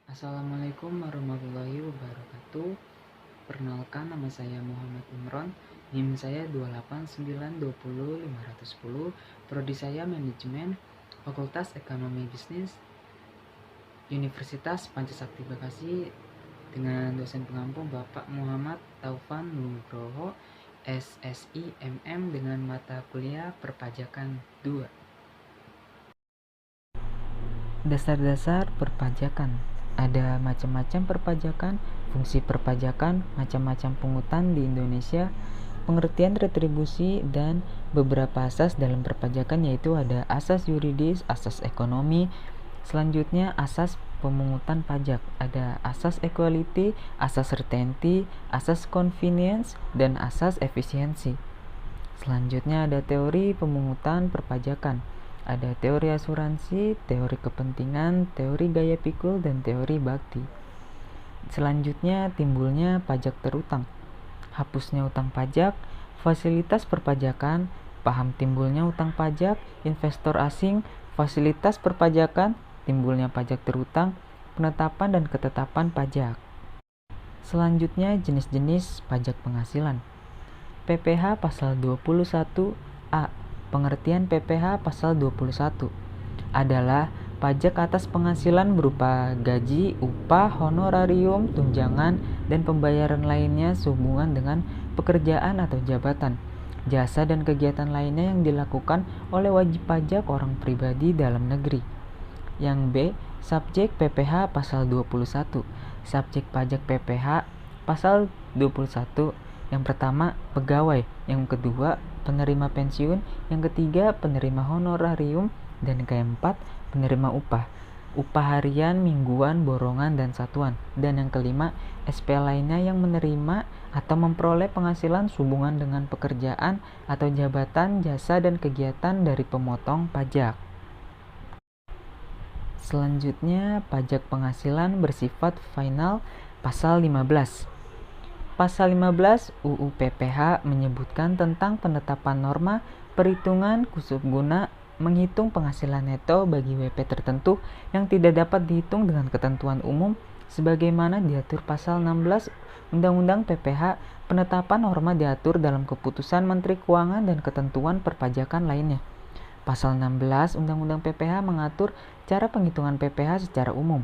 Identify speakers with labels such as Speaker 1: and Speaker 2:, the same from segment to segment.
Speaker 1: Assalamualaikum warahmatullahi wabarakatuh. Perkenalkan, nama saya Muhammad Imron. NIM saya 289200510. Prodi saya Manajemen, Fakultas Ekonomi Bisnis, Universitas Pancasakti Bekasi, dengan dosen pengampu Bapak Muhammad Taufan Nugroho, SSI MM, dengan mata kuliah Perpajakan 2. Dasar-dasar perpajakan. Ada macam-macam perpajakan, fungsi perpajakan, macam-macam pungutan di Indonesia, pengertian retribusi, dan beberapa asas dalam perpajakan, yaitu ada asas yuridis, asas ekonomi, selanjutnya asas pemungutan pajak, ada asas equality, asas certainty, asas convenience, dan asas efisiensi. Selanjutnya ada teori pemungutan perpajakan. Ada teori asuransi, teori kepentingan, teori gaya pikul, dan teori bakti. Selanjutnya timbulnya pajak terutang, hapusnya utang pajak, fasilitas perpajakan, paham timbulnya utang pajak, investor asing, fasilitas perpajakan, timbulnya pajak terutang, penetapan dan ketetapan pajak. Selanjutnya jenis-jenis pajak penghasilan. PPh pasal 21A. Pengertian PPh pasal 21 adalah pajak atas penghasilan berupa gaji, upah, honorarium, tunjangan, dan pembayaran lainnya sehubungan dengan pekerjaan atau jabatan, jasa, dan kegiatan lainnya yang dilakukan oleh wajib pajak orang pribadi dalam negeri. Yang B, subjek PPh pasal 21. Subjek pajak PPh pasal 21. Yang pertama, pegawai. Yang kedua, penerima pensiun. Yang ketiga, penerima honorarium. Dan keempat, penerima upah. Upah harian, mingguan, borongan, dan satuan. Dan yang kelima, SP lainnya yang menerima atau memperoleh penghasilan sehubungan dengan pekerjaan atau jabatan, jasa, dan kegiatan dari pemotong pajak. Selanjutnya, pajak penghasilan bersifat final pasal 15. Pasal 15 UU PPh menyebutkan tentang penetapan norma perhitungan khusus guna menghitung penghasilan neto bagi WP tertentu yang tidak dapat dihitung dengan ketentuan umum sebagaimana diatur pasal 16 Undang-Undang PPh. Penetapan norma diatur dalam keputusan Menteri Keuangan dan ketentuan perpajakan lainnya. Pasal 16 Undang-Undang PPh mengatur cara penghitungan PPh secara umum.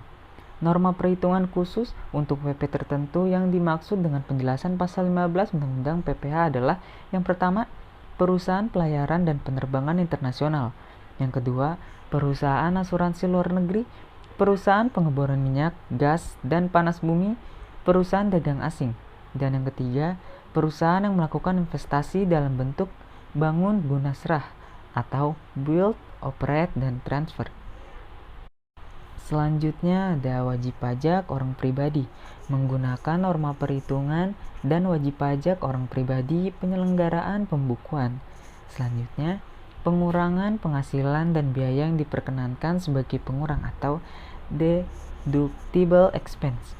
Speaker 1: Norma perhitungan khusus untuk WP tertentu yang dimaksud dengan penjelasan pasal 15 Undang-Undang PPh adalah: yang pertama, perusahaan pelayaran dan penerbangan internasional. Yang kedua, perusahaan asuransi luar negeri, perusahaan pengeboran minyak, gas, dan panas bumi, perusahaan dagang asing. Dan yang ketiga, perusahaan yang melakukan investasi dalam bentuk bangun guna serah atau build, operate, dan transfer. Selanjutnya ada wajib pajak orang pribadi menggunakan norma perhitungan dan wajib pajak orang pribadi penyelenggaraan pembukuan. Selanjutnya, pengurangan penghasilan dan biaya yang diperkenankan sebagai pengurang atau deductible expense.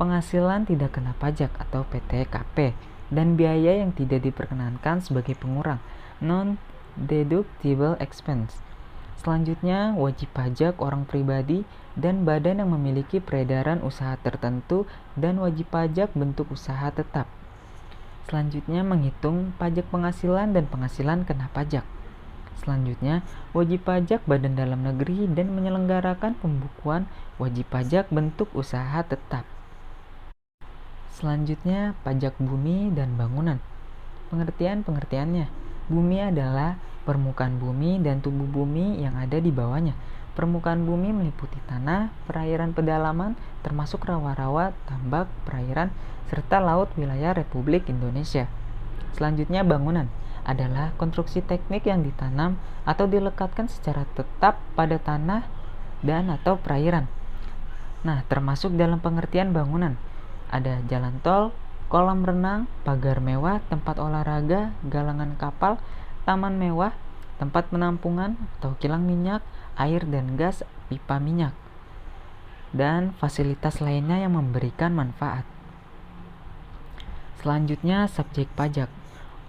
Speaker 1: Penghasilan tidak kena pajak atau PTKP dan biaya yang tidak diperkenankan sebagai pengurang non-deductible expense. Selanjutnya, wajib pajak orang pribadi dan badan yang memiliki peredaran usaha tertentu dan wajib pajak bentuk usaha tetap. Selanjutnya, menghitung pajak penghasilan dan penghasilan kena pajak. Selanjutnya, wajib pajak badan dalam negeri dan menyelenggarakan pembukuan wajib pajak bentuk usaha tetap. Selanjutnya, pajak bumi dan bangunan. Pengertiannya, bumi adalah permukaan bumi dan tubuh bumi yang ada di bawahnya. Permukaan bumi meliputi tanah, perairan pedalaman, termasuk rawa-rawa, tambak, perairan, serta laut wilayah Republik Indonesia. Selanjutnya, bangunan adalah konstruksi teknik yang ditanam atau dilekatkan secara tetap pada tanah dan atau perairan. Nah, termasuk dalam pengertian bangunan ada jalan tol, kolam renang, pagar mewah, tempat olahraga, galangan kapal, taman mewah, tempat penampungan atau kilang minyak, air dan gas, pipa minyak, dan fasilitas lainnya yang memberikan manfaat. Selanjutnya, subjek pajak.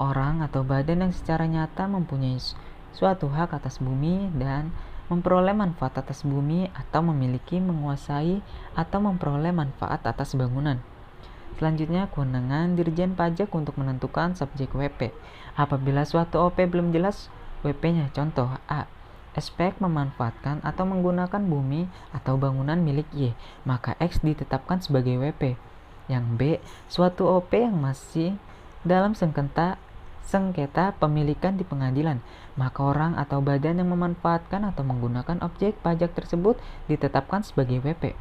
Speaker 1: Orang atau badan yang secara nyata mempunyai suatu hak atas bumi dan memperoleh manfaat atas bumi atau memiliki, menguasai, atau memperoleh manfaat atas bangunan. Selanjutnya, kewenangan Dirjen Pajak untuk menentukan subjek WP. Apabila suatu OP belum jelas WP-nya, contoh A. Spek memanfaatkan atau menggunakan bumi atau bangunan milik Y, maka X ditetapkan sebagai WP. Yang B, suatu OP yang masih dalam sengketa pemilikan di pengadilan, maka orang atau badan yang memanfaatkan atau menggunakan objek pajak tersebut ditetapkan sebagai WP.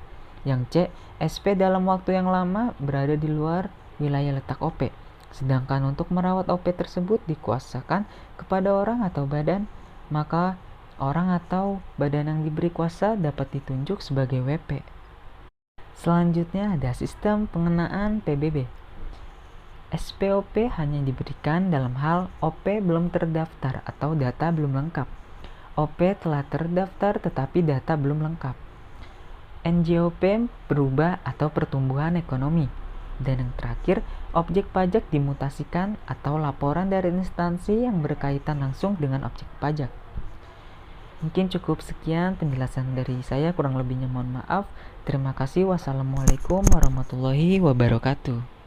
Speaker 1: Yang C, SP dalam waktu yang lama berada di luar wilayah letak OP, sedangkan untuk merawat OP tersebut dikuasakan kepada orang atau badan, maka orang atau badan yang diberi kuasa dapat ditunjuk sebagai WP. Selanjutnya ada sistem pengenaan PBB. SPOP hanya diberikan dalam hal OP belum terdaftar atau data belum lengkap. OP telah terdaftar tetapi data belum lengkap. NJOP berubah atau pertumbuhan ekonomi. Dan yang terakhir, objek pajak dimutasikan atau laporan dari instansi yang berkaitan langsung dengan objek pajak. Mungkin cukup sekian penjelasan dari saya, kurang lebihnya mohon maaf. Terima kasih. Wassalamualaikum warahmatullahi wabarakatuh.